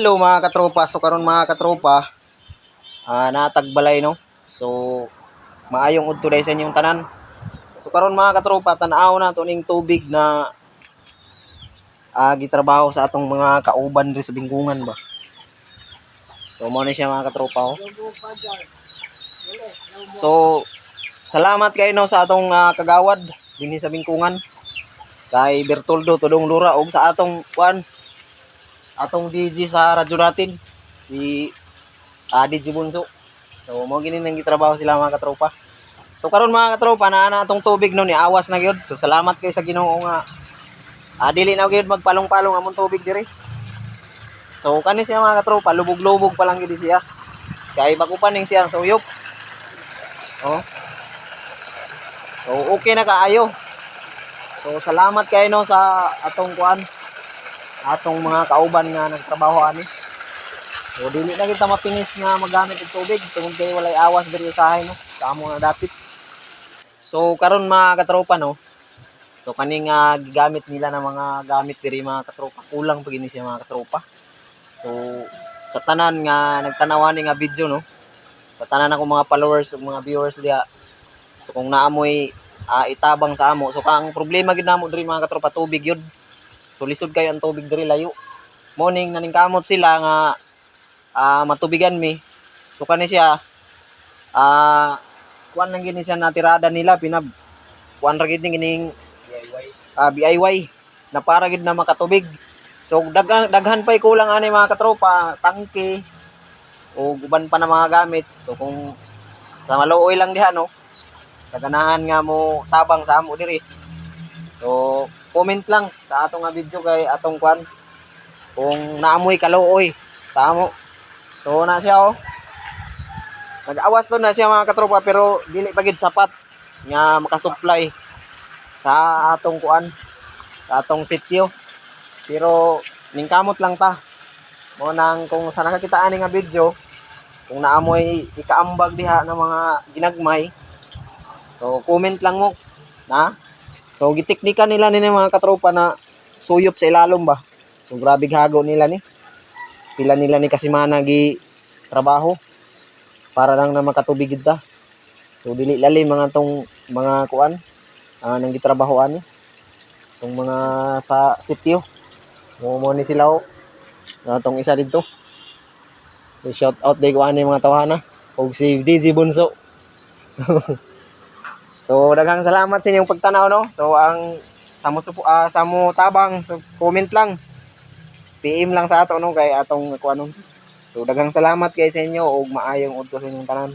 Hello mga katropa, so karon mga katropa, natagbalay no. So maayong udto dai sa inyong tanan. So karon mga katropa, tan-aw na to ning tubig na gitrabaho sa atong mga kauban diri sa Bingkungan ba. So mo ni siya mga katropa oh. So salamat kayo no sa atong kagawad dinhi sa Bingkungan. Kay Bertoldo Tudong Lura og sa atong atong DJ sa radyo natin si DJ Bunso. So mo gini nang gitrabaho sila mga katropa. So karon mga katropa na atong tubig no ni awas na gyud. So salamat kay sa Ginoo nga dili na gyud magpalong-palong among tubig diri. So kani siya mga katropa, lubog-lubog pa lang gyud siya. Kay bago pa ning siyang suyop. Oh. So okay na kaayo. So salamat kay no sa atong atong mga kauban nga nagtrabaho ani. So dili na kita mapingis nga magamit og tubig tungod kay walay awas diri sa no. Sa amo nga dapit. So karon mga katropa no. So kaning gigamit nila ng mga gamit diri mga katropa. Kulang pa gini siya mga katropa. So sa tanan nga nagtanaw ani nga video no. Sa tanan ako mga followers ug mga viewers diha. So kung naamoy itabang sa amo. So kang problema gid namo diri mga katropa tubig yun. So lisod kayo ang tubig diri layo. Morning naningkamot sila nga matubigan mi. So kani siya kuan lang gini siya natirada nila kuan ra gid ning DIY na para gid na makatubig. So daghan pay kulang ani mga katropa, tangke o uban pa na mga gamit. So kung sa maluoy lang diha no, kaganahan nga mo tabang sa amo diri. So comment lang sa atong video kay atong kung naamoy kaluoy sa amo. So na siya oh. Nag-awas to na siya mga katropa pero dili pa gid sapat nga makasupply sa atong sa atong sitio. Pero ningkamot lang ta. Mo nang kung sa nakakita ani nga video, kung naamoy ikaambag diha ng mga ginagmay, so comment lang mo na. So giteknika nila ni mga katropa na suyop sa ilalom ba. So grabe hago nila ni. Pila nila ni kasimana gi trabaho para lang na makatubig ta. So dili lalim mga tong mga nang gitrabahoan ni. Tong mga sa sitio. Mo ni sila oh. Tong isa dito. So, shout out day ko ani mga tawhana og si DJ Bunso. So daghang salamat sa inyong pagtanaw no. So ang samo tabang so comment lang. PM lang sa ato no kay atong So daghang salamat kay sa inyo ug maayong udto sa inyong tanan.